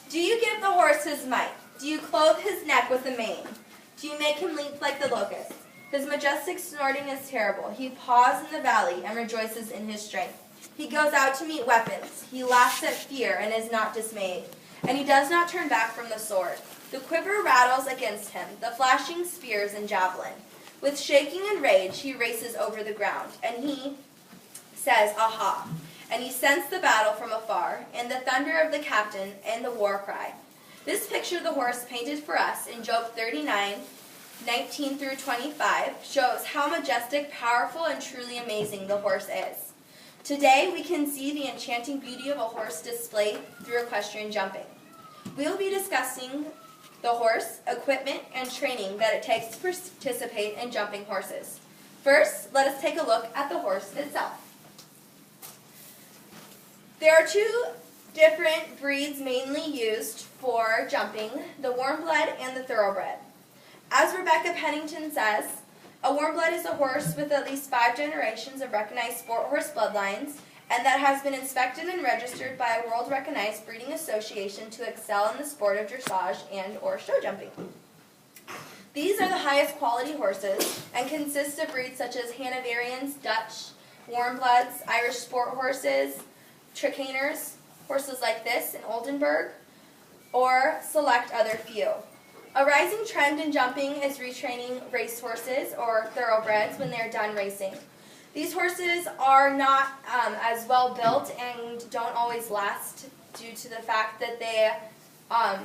Do you give the horse his might? Do you clothe his neck with a mane? Do you make him leap like the locust? His majestic snorting is terrible. He paws in the valley and rejoices in his strength. He goes out to meet weapons. He laughs at fear and is not dismayed. And he does not turn back from the sword. The quiver rattles against him, the flashing spears and javelin. With shaking and rage, he races over the ground, and he says, "Aha!" And he scents the battle from afar, and the thunder of the captain, and the war cry. This picture the horse painted for us in Job 39, 19 through 25, shows how majestic, powerful, and truly amazing the horse is. Today, we can see the enchanting beauty of a horse displayed through equestrian jumping. We will be discussing the horse, equipment, and training that it takes to participate in jumping horses. First, let us take a look at the horse itself. There are two different breeds mainly used for jumping, the warmblood and the thoroughbred. As Rebecca Pennington says, a warmblood is a horse with at least 5 generations of recognized sport horse bloodlines and that has been inspected and registered by a world-recognized breeding association to excel in the sport of dressage and or show jumping. These are the highest quality horses and consist of breeds such as Hanoverians, Dutch, warmbloods, Irish sport horses, Tricaners, horses like this in Oldenburg, or select other few. A rising trend in jumping is retraining racehorses or thoroughbreds when they're done racing. These horses are not as well built and don't always last due to the fact that they are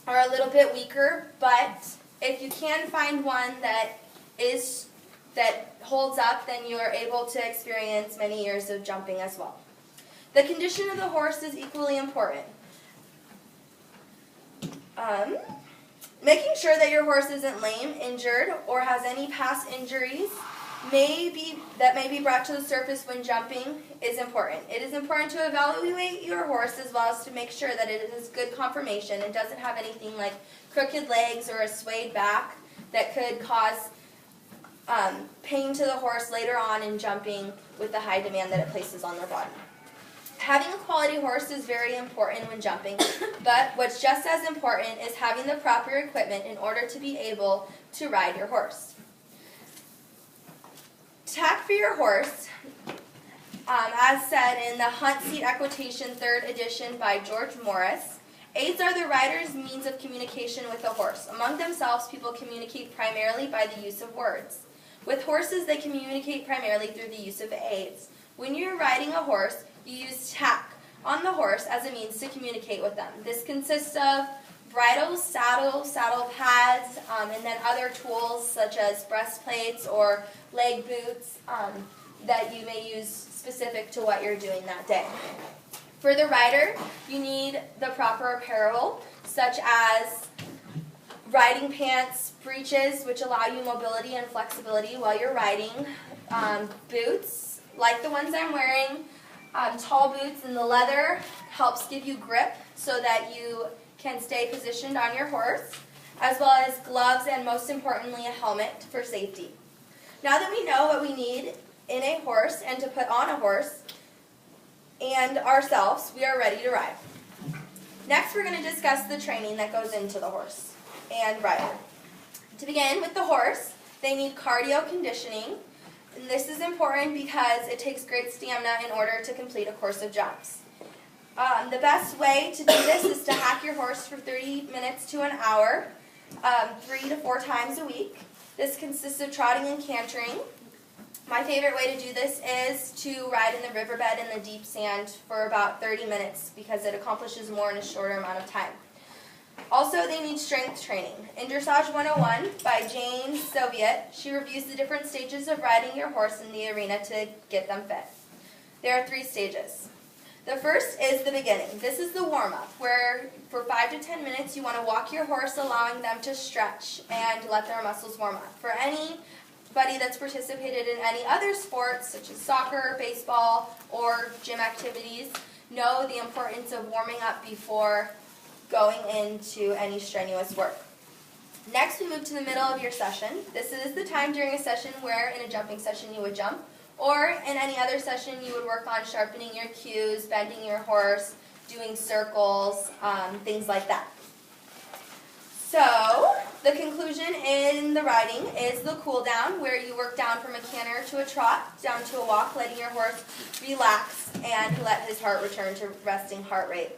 a little bit weaker, but if you can find one that holds up, then you are able to experience many years of jumping as well. The condition of the horse is equally important. Making sure that your horse isn't lame, injured, or has any past injuries that may be brought to the surface when jumping is important. It is important to evaluate your horse as well as to make sure that it is good conformation and doesn't have anything like crooked legs or a swayed back that could cause pain to the horse later on in jumping with the high demand that it places on their body. Having a quality horse is very important when jumping, but what's just as important is having the proper equipment in order to be able to ride your horse. Tack for your horse, as said in the Hunt Seat Equitation 3rd edition by George Morris, aids are the rider's means of communication with a horse. Among themselves, people communicate primarily by the use of words. With horses, they communicate primarily through the use of aids. When you're riding a horse, you use tack on the horse as a means to communicate with them. This consists of bridles, saddle pads, and then other tools such as breastplates or leg boots that you may use specific to what you're doing that day. For the rider, you need the proper apparel such as riding pants, breeches, which allow you mobility and flexibility while you're riding, boots like the ones I'm wearing. Tall boots in the leather helps give you grip so that you can stay positioned on your horse, as well as gloves and most importantly a helmet for safety. Now that we know what we need in a horse and to put on a horse and ourselves, we are ready to ride. Next we're going to discuss the training that goes into the horse and rider. To begin with the horse, they need cardio conditioning. And this is important because it takes great stamina in order to complete a course of jumps. The best way to do this is to hack your horse for 30 minutes to an hour, 3 to 4 times a week. This consists of trotting and cantering. My favorite way to do this is to ride in the riverbed in the deep sand for about 30 minutes because it accomplishes more in a shorter amount of time. Also, they need strength training. In Dressage 101 by Jane Soviet, she reviews the different stages of riding your horse in the arena to get them fit. There are 3 stages. The first is the beginning. This is the warm-up, where for 5 to 10 minutes you want to walk your horse, allowing them to stretch and let their muscles warm up. For anybody that's participated in any other sports, such as soccer, baseball, or gym activities, know the importance of warming up before going into any strenuous work. Next, we move to the middle of your session. This is the time during a session where in a jumping session you would jump, or in any other session you would work on sharpening your cues, bending your horse, doing circles, things like that. So, the conclusion in the riding is the cool down, where you work down from a canter to a trot, down to a walk, letting your horse relax and let his heart return to resting heart rate.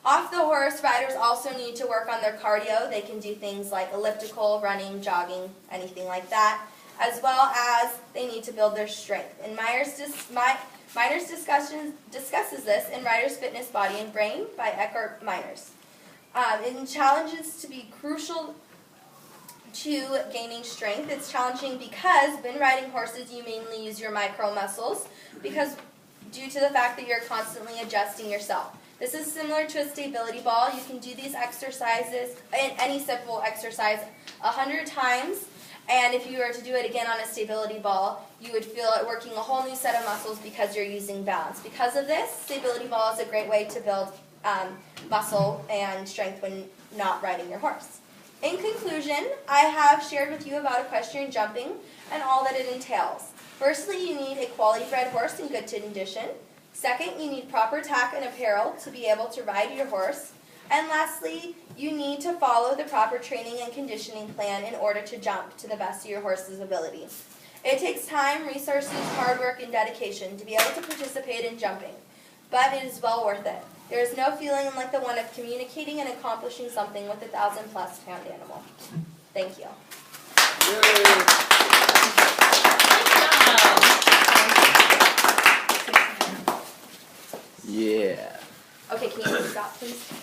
Off the horse, riders also need to work on their cardio. They can do things like elliptical, running, jogging, anything like that, as well as they need to build their strength. And Miner's discusses this in Rider's Fitness, Body and Brain by Eckhart Miners. It challenges to be crucial to gaining strength. It's challenging because when riding horses, you mainly use your micro muscles because due to the fact that you're constantly adjusting yourself. This is similar to a stability ball. You can do these exercises, any simple exercise, 100 times. And if you were to do it again on a stability ball, you would feel it working a whole new set of muscles because you're using balance. Because of this, stability ball is a great way to build muscle and strength when not riding your horse. In conclusion, I have shared with you about equestrian jumping and all that it entails. Firstly, you need a quality bred horse in good condition. Second, you need proper tack and apparel to be able to ride your horse. And lastly, you need to follow the proper training and conditioning plan in order to jump to the best of your horse's ability. It takes time, resources, hard work, and dedication to be able to participate in jumping, but it is well worth it. There is no feeling like the one of communicating and accomplishing something with a 1,000+ pound animal. Thank you. Yeah. Okay, can you stop, please?